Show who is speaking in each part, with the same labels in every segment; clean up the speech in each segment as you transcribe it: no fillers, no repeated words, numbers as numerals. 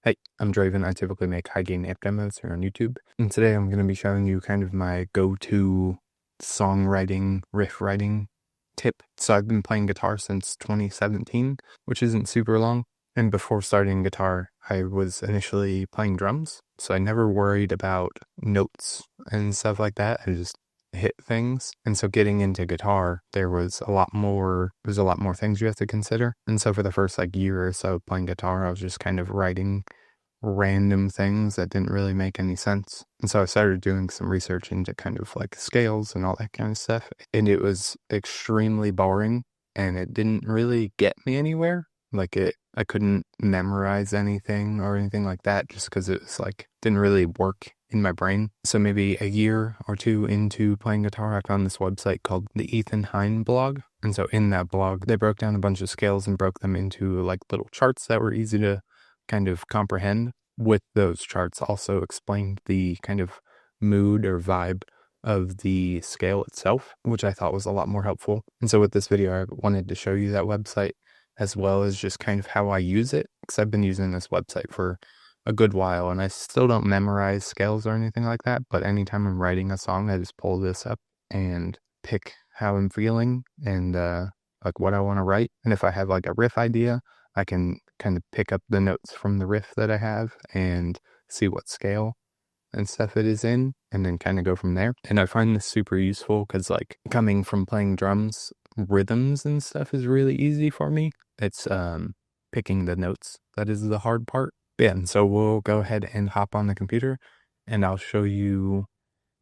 Speaker 1: Hey, I'm Draven. I typically make high gain amp demos here on YouTube, and today I'm going to be showing you kind of my go-to songwriting, riff writing tip. So I've been playing guitar since 2017, which isn't super long, and before starting guitar, I was initially playing drums, so I never worried about notes and stuff like that. I just hit things. And so getting into guitar, there's a lot more things you have to consider. And so for the first year or so playing guitar, I was just kind of writing random things that didn't really make any sense. And so I started doing some research into kind of scales and all that kind of stuff. And it was extremely boring and it didn't really get me anywhere. I couldn't memorize anything or anything like that just because it was didn't really work in my brain. So maybe a year or two into playing guitar, I found this website called the Ethan Hine blog. And so in that blog, they broke down a bunch of scales and broke them into little charts that were easy to kind of comprehend. With those charts also explained the kind of mood or vibe of the scale itself, which I thought was a lot more helpful. And so with this video, I wanted to show you that website as well as just kind of how I use it, because I've been using this website for a good while and I still don't memorize scales or anything like that, but anytime I'm writing a song, I just pull this up and pick how I'm feeling and what I want to write. And if I have a riff idea, I can kind of pick up the notes from the riff that I have and see what scale and stuff it is in, and then kind of go from there. And I find this super useful because coming from playing drums, rhythms and stuff is really easy for me. It's picking the notes that is the hard part. Yeah, and so we'll go ahead and hop on the computer and I'll show you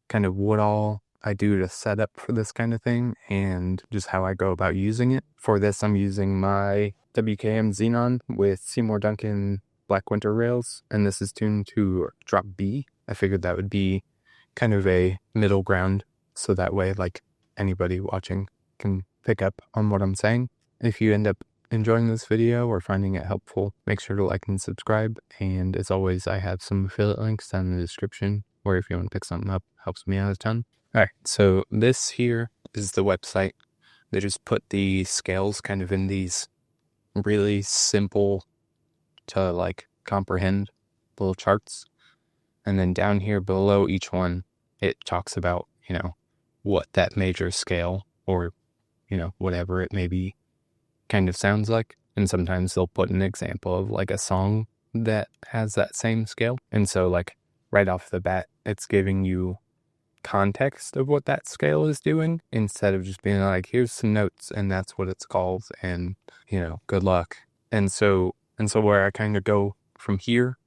Speaker 1: kind of what all I do to set up for this kind of thing and just how I go about using it. For this, I'm using my WKM Xenon with Seymour Duncan Black Winter rails, and this is tuned to drop B. I figured that would be kind of a middle ground, so that way anybody watching can pick up on what I'm saying. If you end up enjoying this video or finding it helpful, make sure to like and subscribe. And as always, I have some affiliate links down in the description where if you want to pick something up, helps me out a ton. All right, so this here is the website. They just put the scales kind of in these really simple to comprehend little charts. And then down here below each one, it talks about, what that major scale or, whatever it may be kind of sounds like. And sometimes they'll put an example of a song that has that same scale. And so right off the bat, it's giving you context of what that scale is doing instead of just being here's some notes and that's what it's called and good luck. And so where I kind of go from here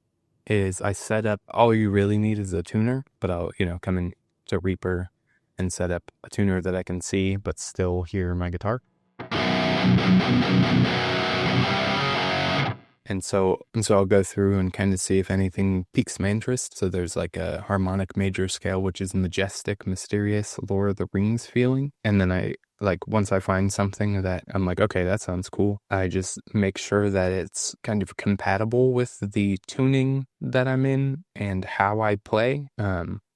Speaker 1: is I set up, all you really need is a tuner, but I'll come into Reaper and set up a tuner that I can see but still hear my guitar. And so I'll go through and kind of see if anything piques my interest. So there's a harmonic major scale, which is majestic, mysterious, Lord of the Rings feeling. And then I once I find something that I'm okay, that sounds cool, I just make sure that it's kind of compatible with the tuning that I'm in and how I play.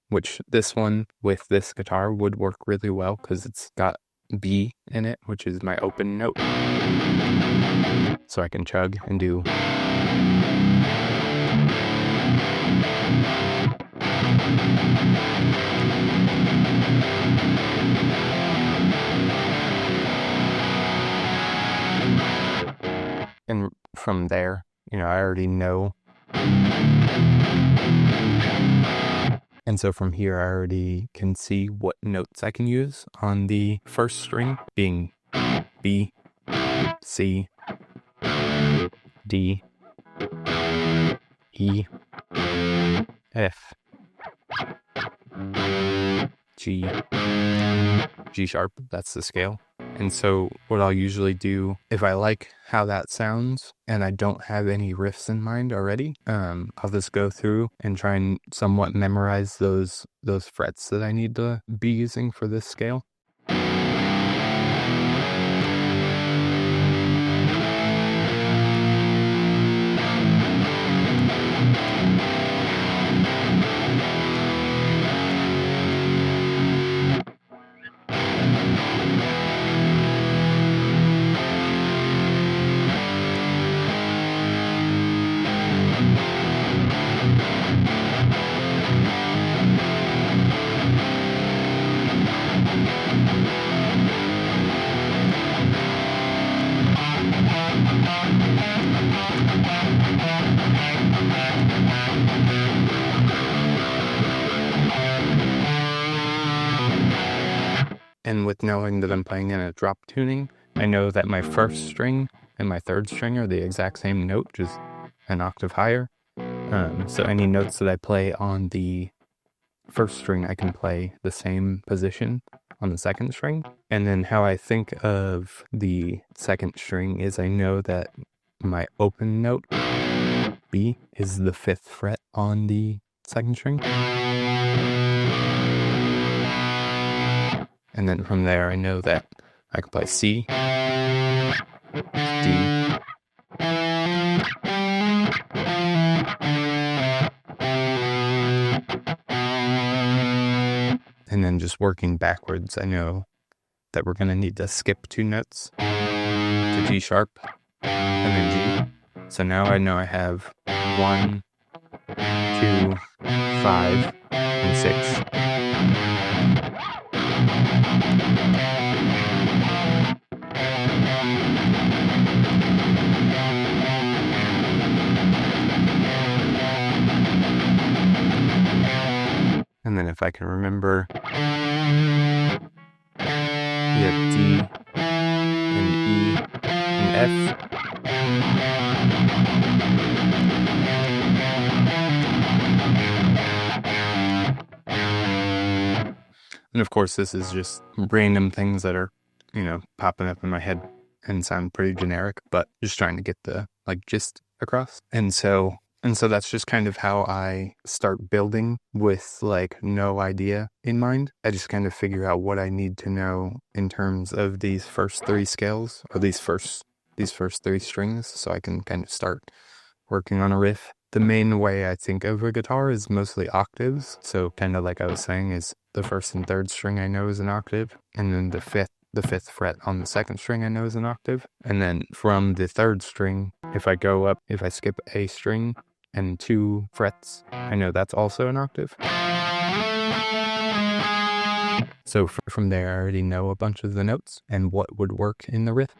Speaker 1: Which this one with this guitar would work really well because it's got B in it, which is my open note. So I can chug and do. And from there, I already know. And so from here, I already can see what notes I can use on the first string, being B, C, D, E, F, G, G sharp, that's the scale. And so what I'll usually do, if I like how that sounds and I don't have any riffs in mind already, I'll just go through and try and somewhat memorize those frets that I need to be using for this scale. And with knowing that I'm playing in a drop tuning, I know that my first string and my third string are the exact same note, just an octave higher. So any notes that I play on the first string, I can play the same position on the second string. And then how I think of the second string is I know that my open note, B, is the 5th fret on the second string. And then from there, I know that I can play C, D, and then just working backwards, I know that we're going to need to skip 2 notes to G sharp and then G. So now I know I have 1, 2, 5, and 6. And then if I can remember, we have D and E and F. And of course, this is just random things that are, popping up in my head and sound pretty generic, but just trying to get the gist across. And so that's just kind of how I start building with no idea in mind. I just kind of figure out what I need to know in terms of these first 3 scales or these first 3 strings, so I can kind of start working on a riff. The main way I think of a guitar is mostly octaves. So kind of like I was saying, is the 1st and 3rd string I know is an octave, and then the 5th fret on the 2nd string I know is an octave. And then from the 3rd string, if I skip a string and 2 frets, I know that's also an octave. So from there, I already know a bunch of the notes and what would work in the riff.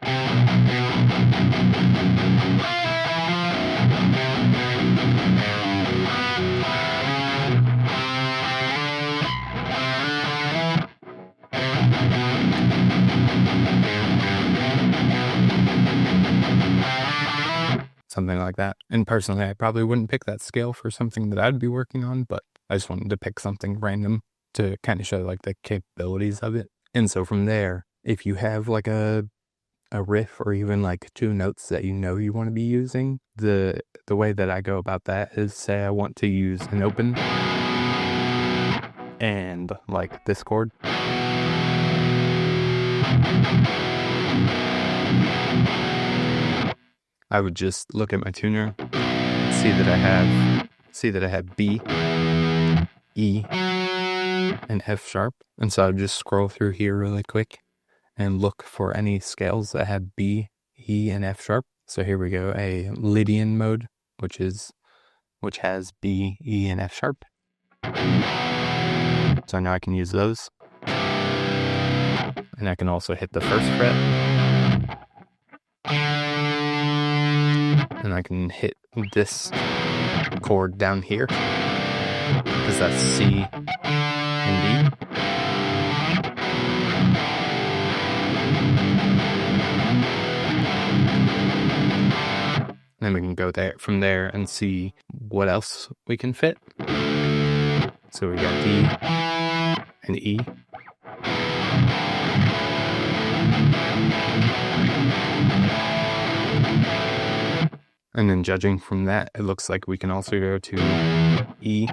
Speaker 1: Something like that. And personally, I probably wouldn't pick that scale for something that I'd be working on, but I just wanted to pick something random to kind of show the capabilities of it. And so from there, if you have a riff or even 2 notes that you want to be using, the way that I go about that is, say I want to use an open and this chord. I would just look at my tuner, see that I have B, E, and F sharp. And so I would just scroll through here really quick and look for any scales that have B, E, and F sharp. So here we go, a Lydian mode, which has B, E, and F sharp. So now I can use those. And I can also hit the 1st fret. And I can hit this chord down here, because that's C and D. Then we can go from there and see what else we can fit. So we got D and E. And then judging from that, it looks like we can also go to E,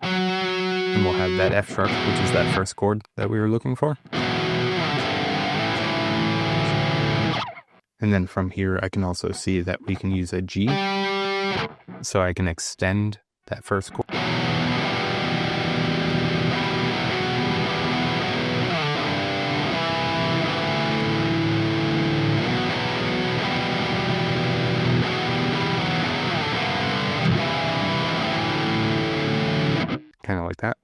Speaker 1: and we'll have that F sharp, which is that 1st chord that we were looking for. And then from here, I can also see that we can use a G, so I can extend that 1st chord. Kind of like that.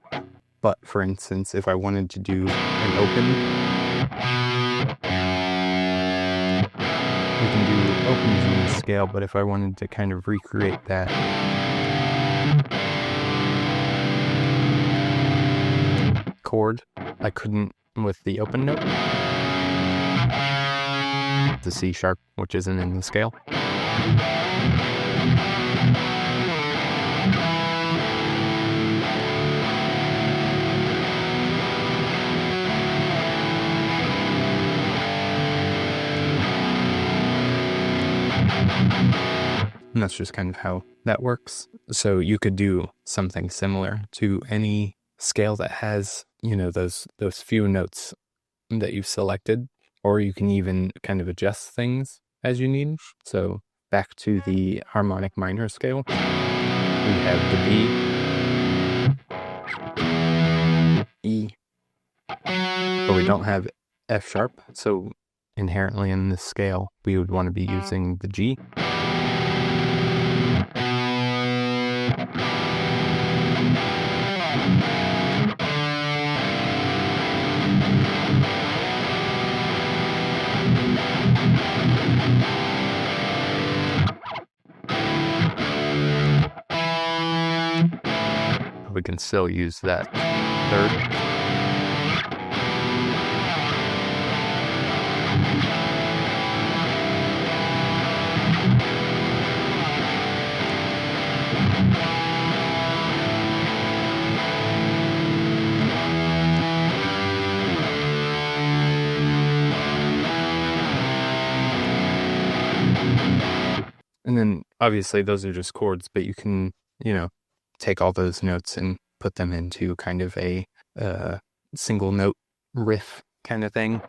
Speaker 1: But for instance, if I wanted to do an open, we can do opens in this scale, but if I wanted to kind of recreate that chord, I couldn't with the open note, the C sharp, which isn't in the scale. And that's just kind of how that works. So you could do something similar to any scale that has, you know, those few notes that you've selected, or you can even kind of adjust things as you need. So back to the harmonic minor scale, we have the B, E, but we don't have F sharp. So inherently in this scale, we would want to be using the G. We can still use that third. And then obviously those are just chords, but you can, you know, take all those notes and put them into kind of a single note riff kind of thing.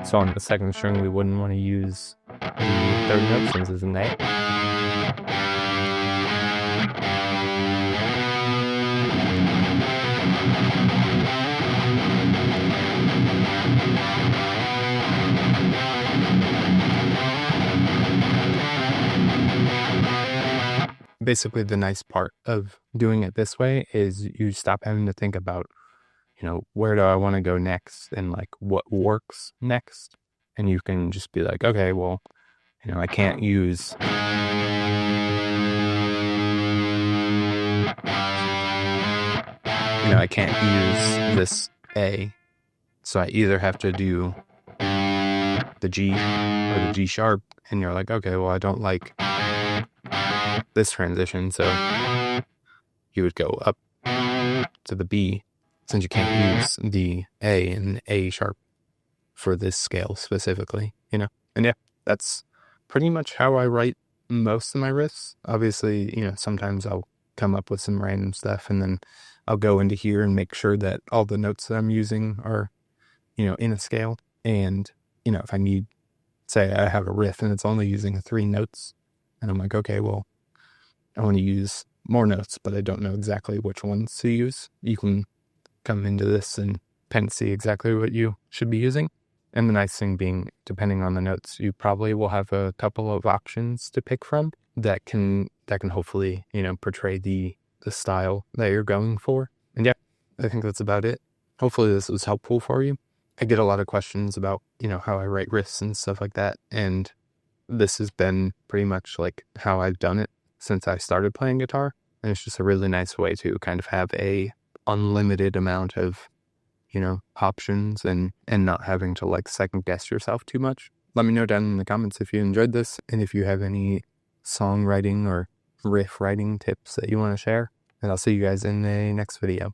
Speaker 1: So on the second string, we wouldn't want to use the third note since it's an A. Basically, the nice part of doing it this way is you stop having to think about, you know, where do I want to go next and like what works next. And you can just be like, okay, well, you know, I can't use this A. So I either have to do the G or the G sharp. And you're like, okay, well, I don't like this transition. So you would go up to the B, since you can't use the A and A sharp for this scale specifically, you know? And yeah, that's pretty much how I write most of my riffs. Obviously, you know, sometimes I'll come up with some random stuff and then I'll go into here and make sure that all the notes that I'm using are, you know, in a scale. And, you know, if I need, say I have a riff and it's only using 3 notes and I'm like, okay, well, I want to use more notes, but I don't know exactly which ones to use. You can come into this and kind of see exactly what you should be using. And the nice thing being, depending on the notes, you probably will have a couple of options to pick from that can hopefully, you know, portray the style that you're going for. And yeah, I think that's about it. Hopefully this was helpful for you. I get a lot of questions about, you know, how I write riffs and stuff like that. And this has been pretty much like how I've done it since I started playing guitar. And it's just a really nice way to kind of have a unlimited amount of, you know, options and not having to like second guess yourself too much. Let me know down in the comments if you enjoyed this and if you have any songwriting or riff writing tips that you want to share. And I'll see you guys in the next video.